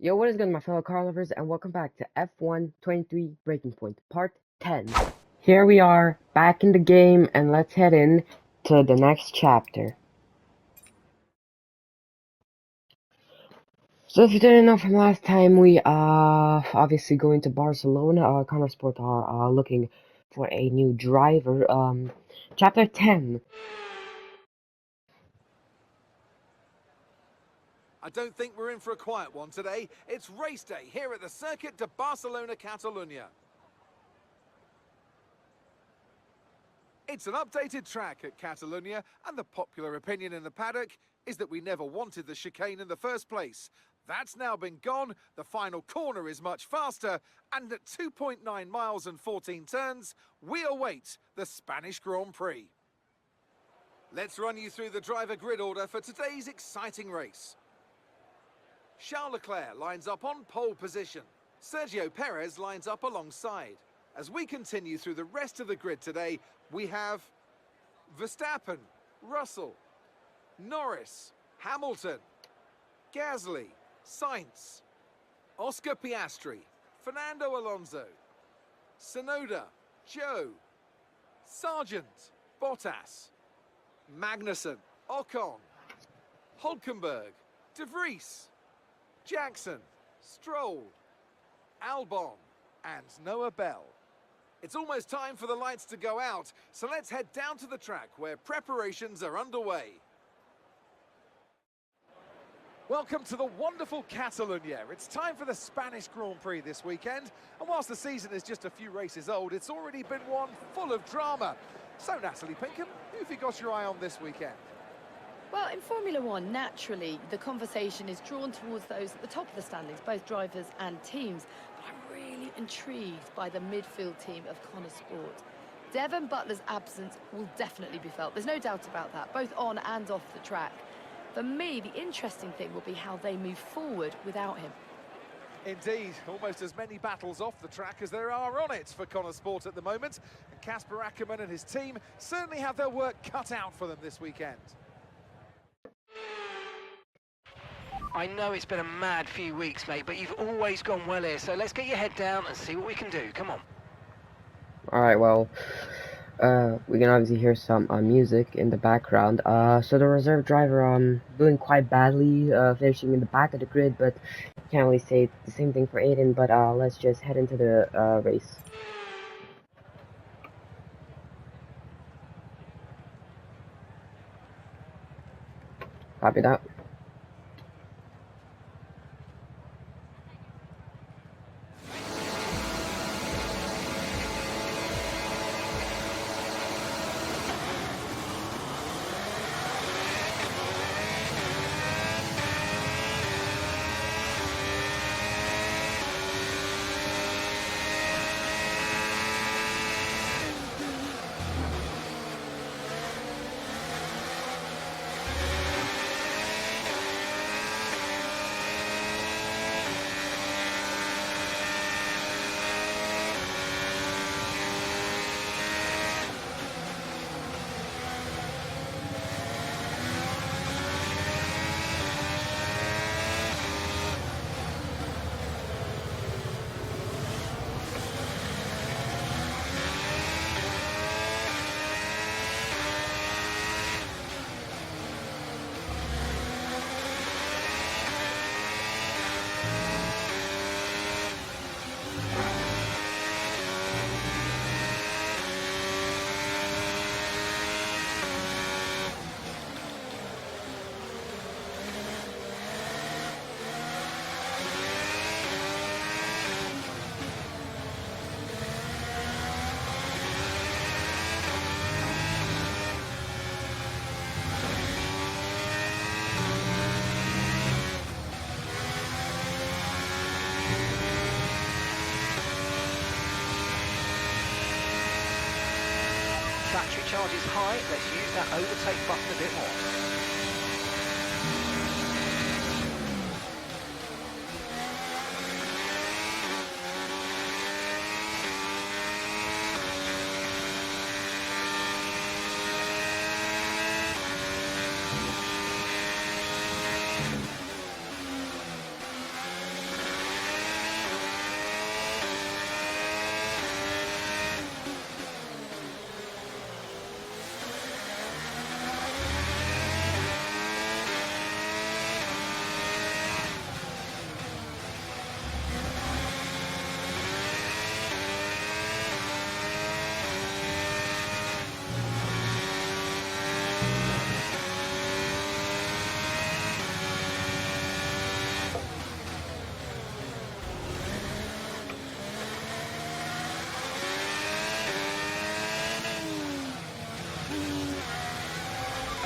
Yo, what is good, my fellow car lovers, and welcome back to F1 23 Breaking Point, Part 10. Here we are, back in the game, and let's head in to the next chapter. So if you didn't know from last time, we obviously going to Barcelona. Conor Sport are looking for a new driver. Chapter 10. I don't think we're in for a quiet one today. It's race day here at the Circuit de Barcelona, Catalunya. It's an updated track at Catalunya, and the popular opinion in the paddock is that we never wanted the chicane in the first place. That's now been gone, the final corner is much faster, and at 2.9 miles and 14 turns, we await the Spanish Grand Prix. Let's run you through the driver grid order for today's exciting race. Charles Leclerc lines up on pole position. Sergio Perez lines up alongside. As we continue through the rest of the grid today, we have Verstappen, Russell, Norris, Hamilton, Gasly, Sainz, Oscar Piastri, Fernando Alonso, Tsunoda, Zhou, Sargent, Bottas, Magnussen, Ocon, Hulkenberg, De Vries, Jackson, Stroll, Albon, and Noah Bell. It's almost time for the lights to go out, so let's head down to the track where preparations are underway. Welcome to the wonderful Catalunya. It's time for the Spanish Grand Prix this weekend, and whilst the season is just a few races old, it's already been one full of drama. So Natalie Pinkham, who have you got your eye on this weekend? Well, in Formula One, naturally, the conversation is drawn towards those at the top of the standings, both drivers and teams. But I'm really intrigued by the midfield team of Conor Sport. Devon Butler's absence will definitely be felt. There's no doubt about that, both on and off the track. For me, the interesting thing will be how they move forward without him. Indeed, almost as many battles off the track as there are on it for Conor Sport at the moment. And Casper Ackermann and his team certainly have their work cut out for them this weekend. I know it's been a mad few weeks, mate, but you've always gone well here, so let's get your head down and see what we can do. Come on. Alright, well, we can obviously hear some music in the background. So the reserve driver doing quite badly, finishing in the back of the grid, but can't really say the same thing for Aiden. But let's just head into the race. Copy that. Battery charge is high. Let's use that overtake button a bit more.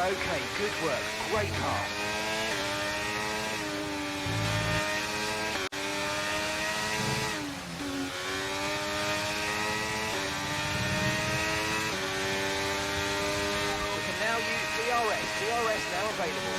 Okay, good work. Great pass. We can now use DRS. DRS now available.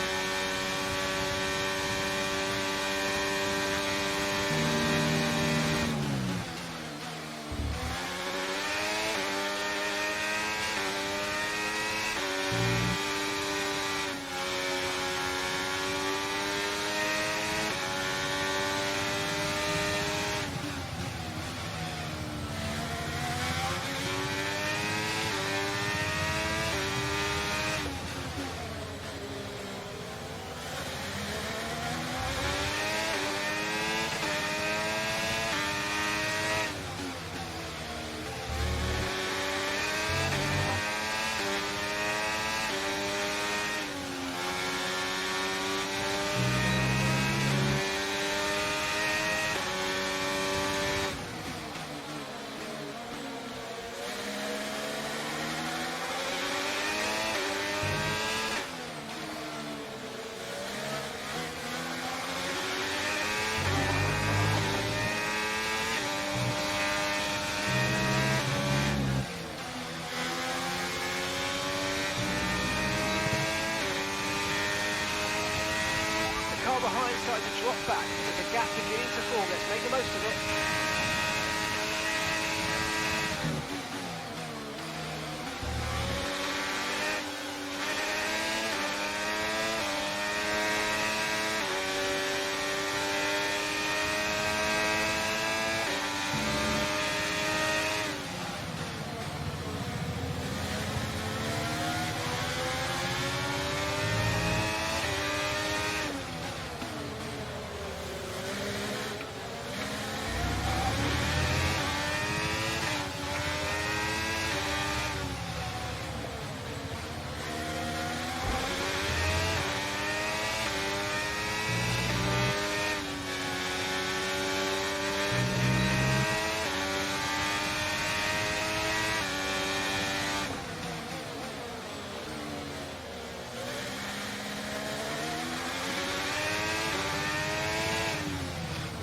Car behind starting to drop back. There's a gap beginning to form. Let's make the most of it.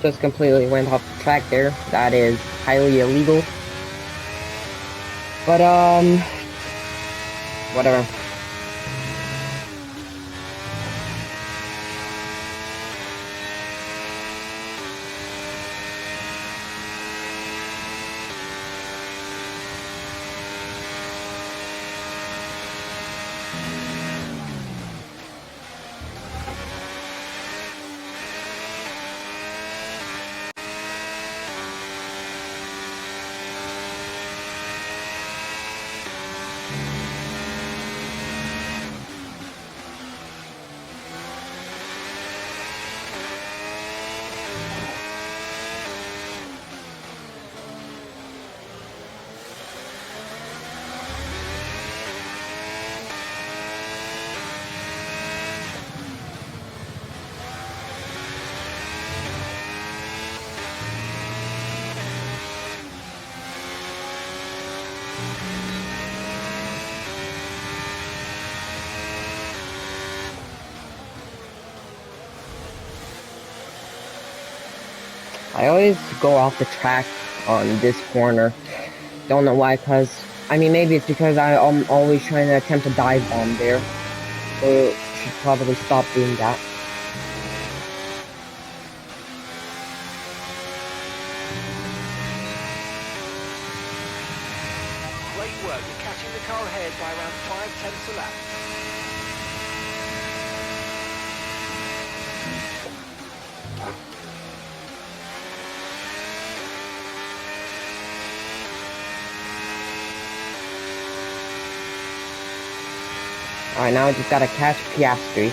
Just completely went off the track there. That is highly illegal. But, whatever. I always go off the track on this corner. Don't know why, I mean, maybe it's because I'm always trying to attempt a dive bomb there. So should probably stop doing that. Great work. You're catching the car ahead by around 5/10 a lap. Alright, now I just gotta catch Piastri.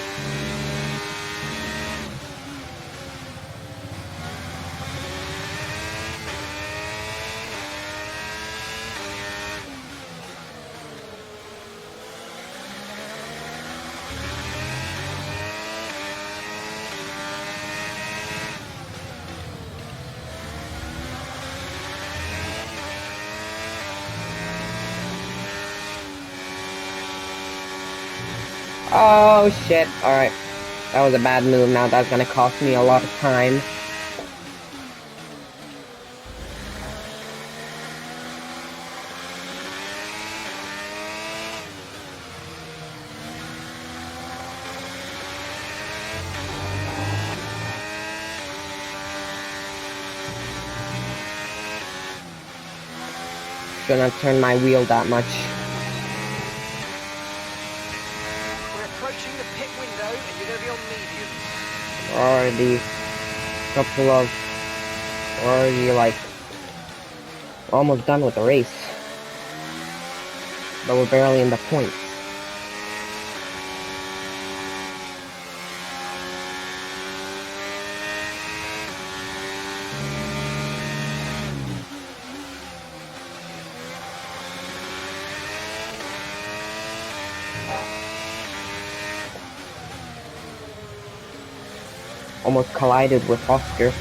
Oh shit, alright. That was a bad move. Now that's gonna cost me a lot of time. Shouldn't have turned my wheel that much. We're approaching the pit window and you're going to be on mediums. Already like almost done with the race. But we're barely in the points. Almost collided with Oscar.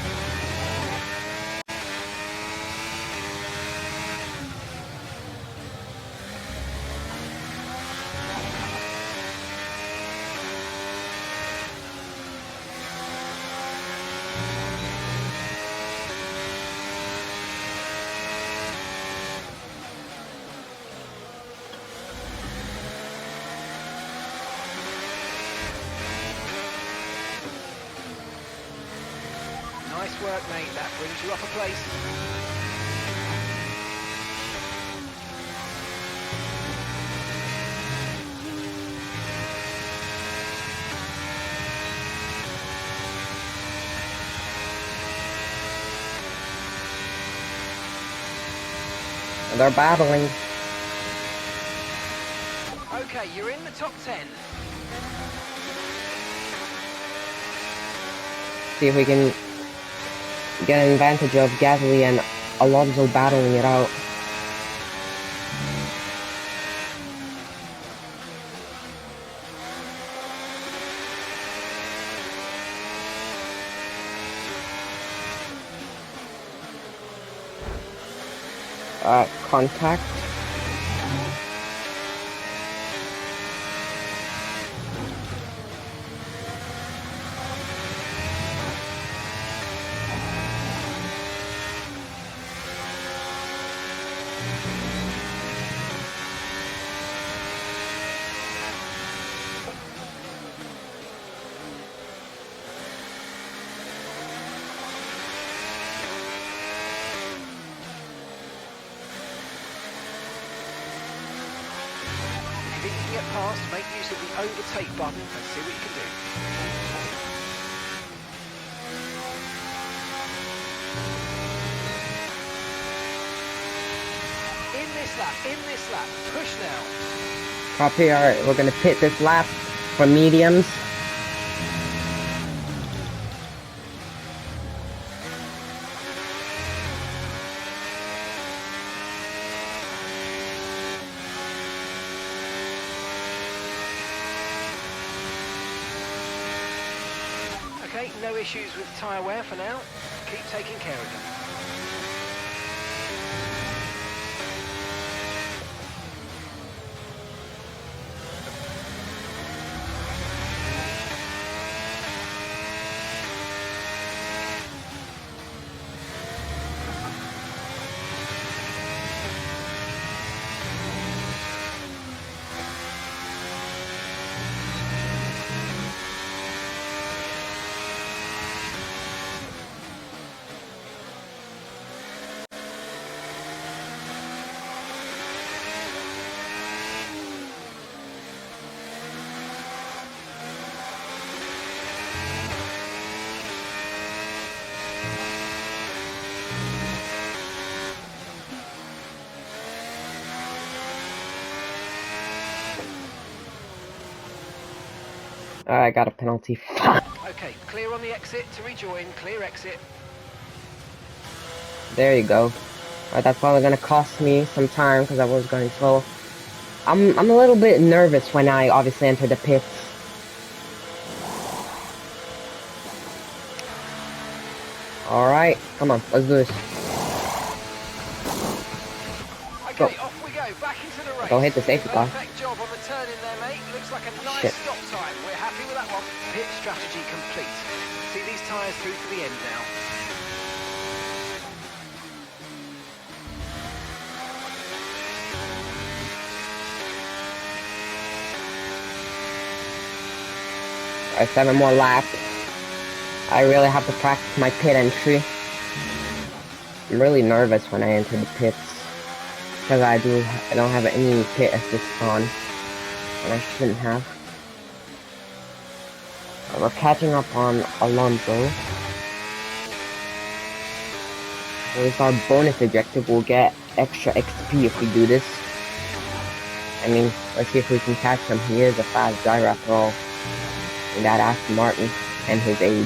Nice work, mate. That brings you up a place. They're battling. Okay, you're in the top 10. See if we can get an advantage of Gasly and Alonso battling it out. Contact. If you can get past, make use of the overtake button and see what you can do. In this lap, push now. Copy, alright, we're gonna pit this lap for mediums. Okay, no issues with tyre wear for now. Keep taking care of them. I got a penalty. Fuck. Okay, clear on the exit to rejoin. Clear exit. There you go. Alright, that's probably gonna cost me some time because I was going slow. I'm a little bit nervous when I obviously enter the pits. Alright, come on, let's do this. Okay, Go. off we go. Back into to the race. Go hit the safety car. Perfect job on the turn in there, mate. Looks like a nice Shit. stop time. We're happy with that one. Pit strategy complete. See these tyres through to the end now. Alright, 7 more laps. I really have to practice my pit entry. I'm really nervous when I enter the pits because I don't have any pit assist on, and I shouldn't have. We're catching up on Alonso. With our bonus objective, we'll get extra XP if we do this. I mean, let's see if we can catch him. He is a fast driver after all. And that Aston Martin and his age.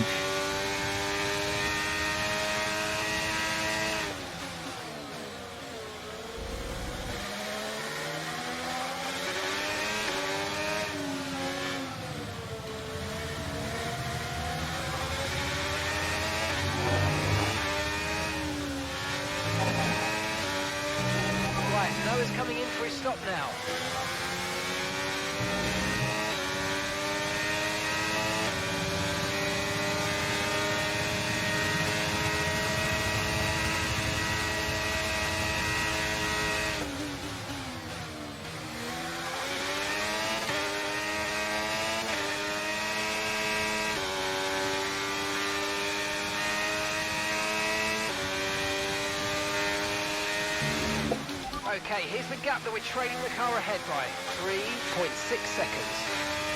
Right, Noah's coming in for his stop now. Okay, here's the gap that we're trailing the car ahead by. 3.6 seconds.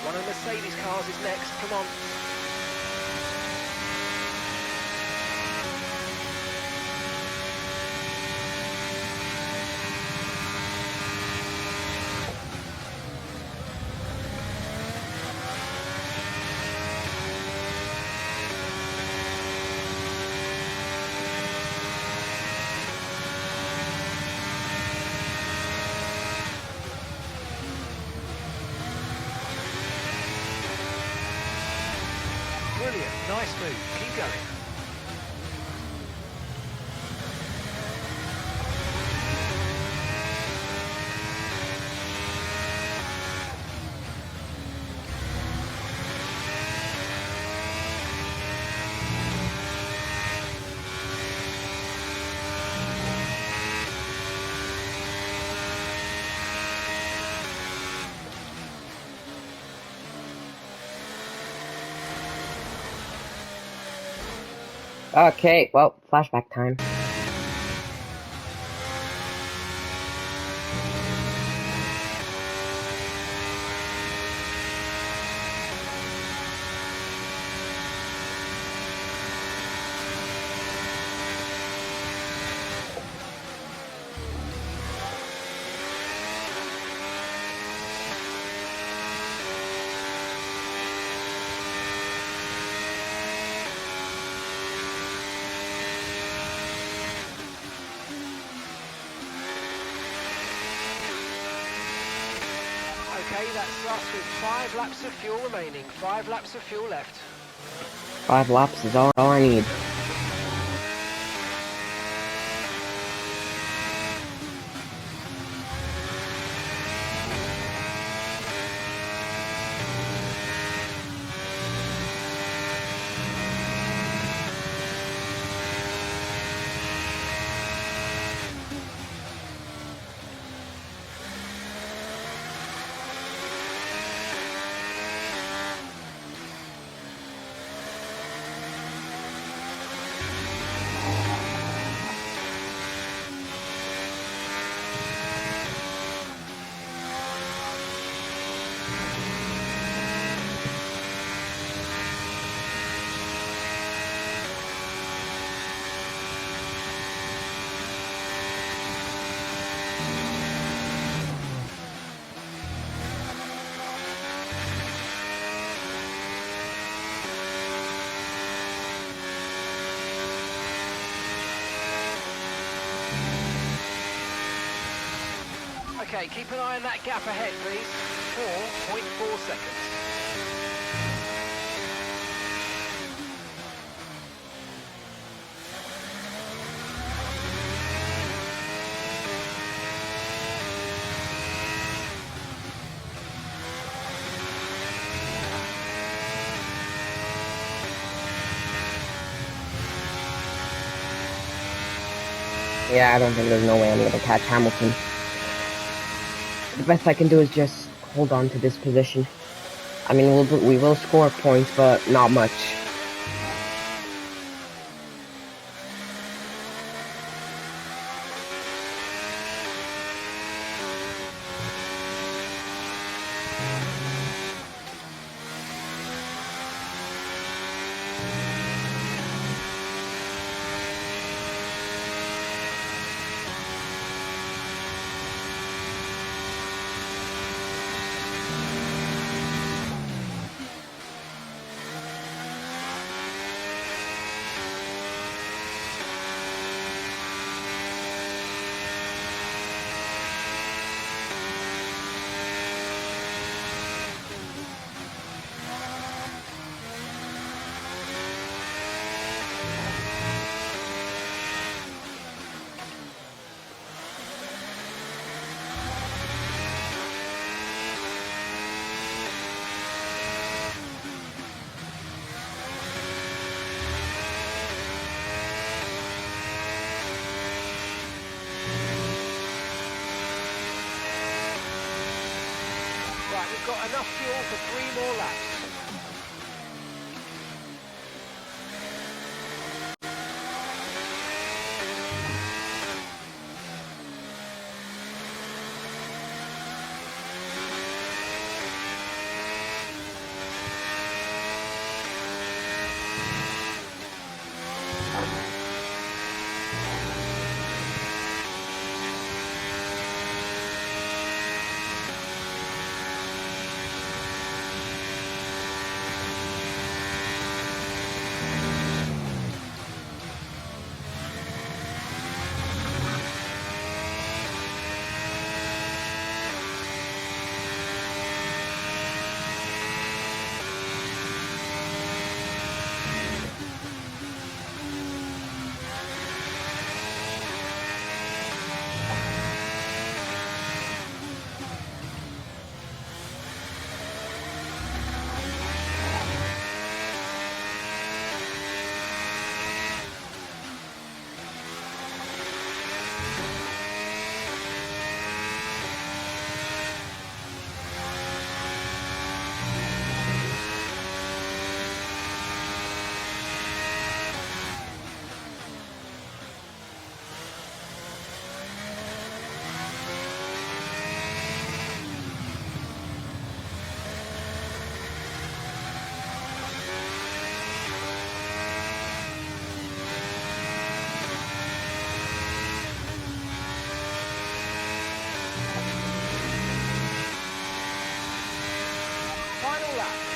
One of the Mercedes cars is next, come on. Brilliant, nice move, keep going. Okay, well, flashback time. Okay, that's us with 5 laps of fuel remaining, 5 laps of fuel left. 5 laps is all I need. Okay, keep an eye on that gap ahead, please. 4.4 seconds. Yeah, I don't think there's no way I'm gonna catch Hamilton. The best I can do is just hold on to this position. I mean, we will score points, but not much. Right, we've got enough fuel for 3 more laps.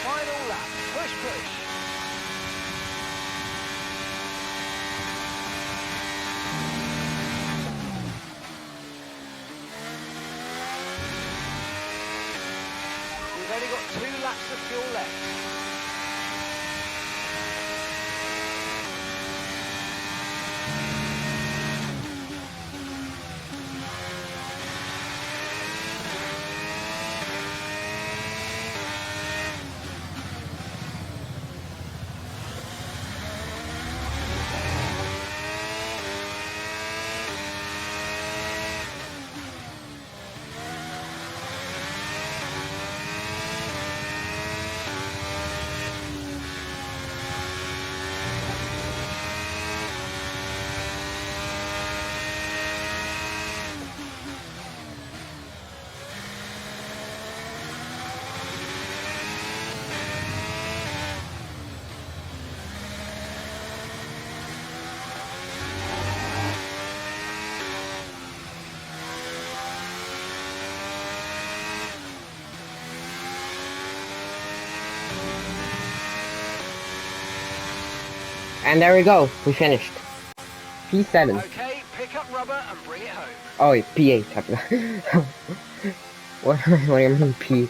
Final lap. Push, push. We've only got 2 laps of fuel left. And there we go, we finished. P7. Okay, pick up rubber and bring it home. Oh, yeah, P8. What do I mean P?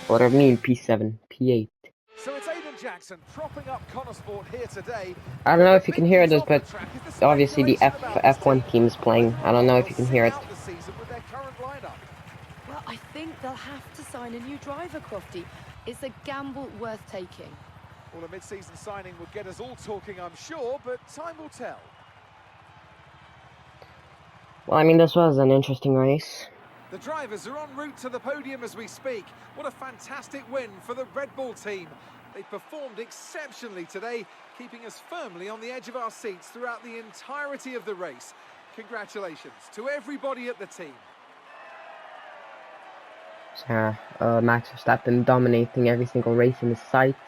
What do I mean P7? P8. So it's Aidan Jackson propping up Connosport here today. I don't know The if you can big hear news this, off the but track is the obviously the speculation about this F1 team, team is playing. whether or I don't not know if they'll you can sit hear it. out the season with their current lineup. Well, I think they'll have to sign a new driver, Crofty. It's a gamble worth taking. Well, a mid-season signing would get us all talking, I'm sure, but time will tell. Well, I mean, this was an interesting race. The drivers are en route to the podium as we speak. What a fantastic win for the Red Bull team. They performed exceptionally today, keeping us firmly on the edge of our seats throughout the entirety of the race. Congratulations to everybody at the team. So, Max Verstappen dominating every single race in his sights.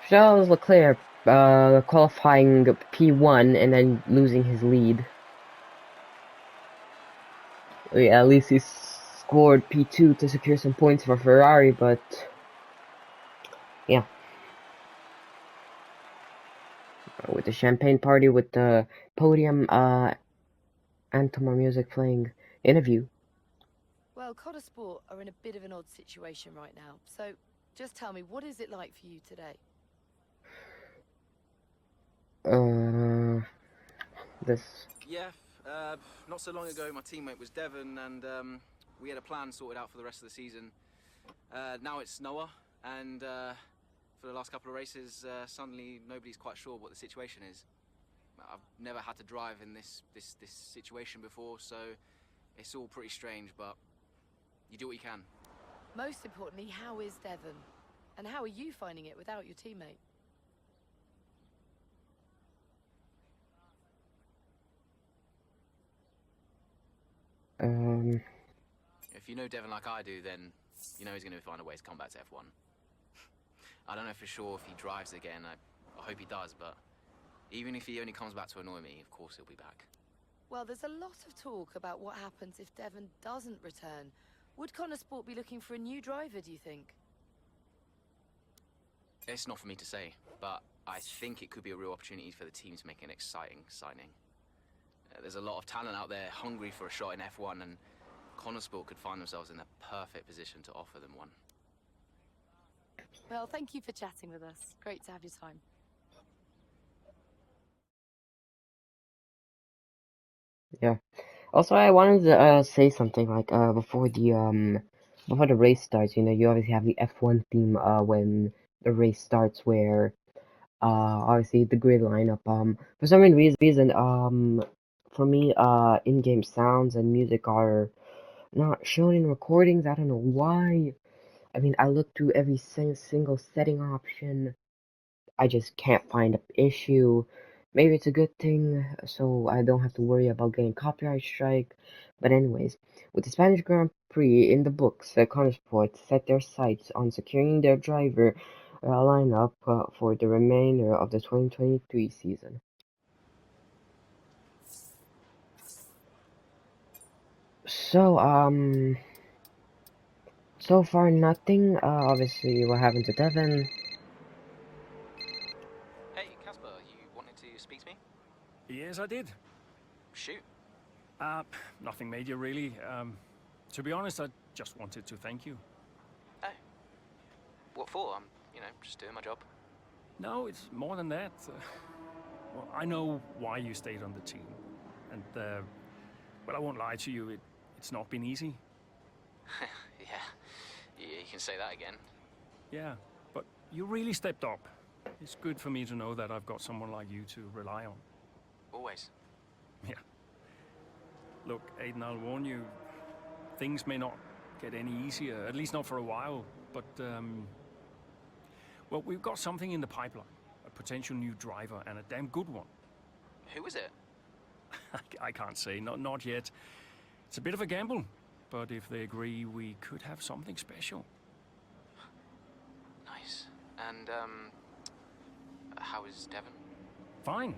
Charles Leclerc qualifying P1 and then losing his lead. Yeah, at least he scored P2 to secure some points for Ferrari, but yeah. With the champagne party, with the podium, Antomar music playing, interview. Well, Connosport are in a bit of an odd situation right now. So, just tell me, what is it like for you today? This. Yeah, not so long ago my teammate was Devon and we had a plan sorted out for the rest of the season. Now it's Noah and for the last couple of races suddenly nobody's quite sure what the situation is. I've never had to drive in this situation before, so it's all pretty strange, but you do what you can. Most importantly, how is Devon? And how are you finding it without your teammate? If you know Devon like I do, then you know he's going to find a way to come back to F1. I don't know for sure if he drives again. I hope he does, but even if he only comes back to annoy me, of course he'll be back. Well, there's a lot of talk about what happens if Devon doesn't return. Would Connosport be looking for a new driver, do you think? It's not for me to say, but I think it could be a real opportunity for the team to make an exciting signing. There's a lot of talent out there hungry for a shot in F1, and Connosport could find themselves in the perfect position to offer them one. Well, thank you for chatting with us. Great to have your time. Yeah. Also, I wanted to say something like before the race starts. You know, you obviously have the F1 theme when the race starts, where obviously the grid lineup. For some reason, for me, in-game sounds and music are not shown in recordings. I don't know why. I mean, I looked through every single setting option. I just can't find an issue. Maybe it's a good thing, so I don't have to worry about getting copyright strike. But anyways, with the Spanish Grand Prix in the books, Connosport set their sights on securing their driver lineup for the remainder of the 2023 season. So, so far nothing. Obviously, what happened to Devon? Hey, Casper, you wanted to speak to me? Yes, I did. Shoot. Nothing major, really. To be honest, I just wanted to thank you. Oh. What for? I'm, just doing my job. No, it's more than that. Well, I know why you stayed on the team. And, well, I won't lie to you, it's not been easy. Yeah, you can say that again. Yeah, but you really stepped up. It's good for me to know that I've got someone like you to rely on. Always. Yeah. Look, Aidan, I'll warn you, things may not get any easier, at least not for a while, but, well, we've got something in the pipeline, a potential new driver, and a damn good one. Who is it? I can't say, not yet. It's a bit of a gamble, but if they agree, we could have something special. Nice. And, how is Devon? Fine.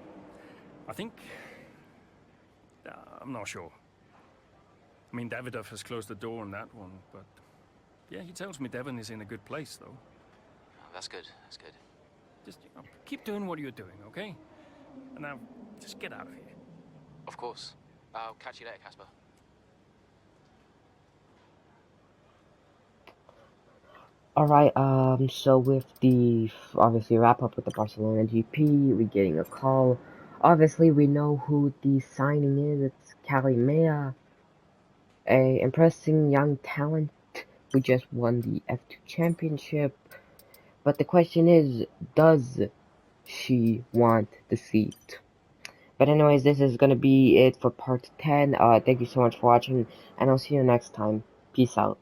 I think... I'm not sure. I mean, Davidoff has closed the door on that one, but... Yeah, he tells me Devon is in a good place, though. Oh, that's good, that's good. Just, keep doing what you're doing, okay? And now, just get out of here. Of course. I'll catch you later, Casper. Alright, so with the, obviously, wrap up with the Barcelona GP, we're getting a call. Obviously, we know who the signing is. It's Calimea, a impressive young talent who just won the F2 championship. But the question is, does she want the seat? But anyways, this is gonna be it for part 10. Thank you so much for watching, and I'll see you next time. Peace out.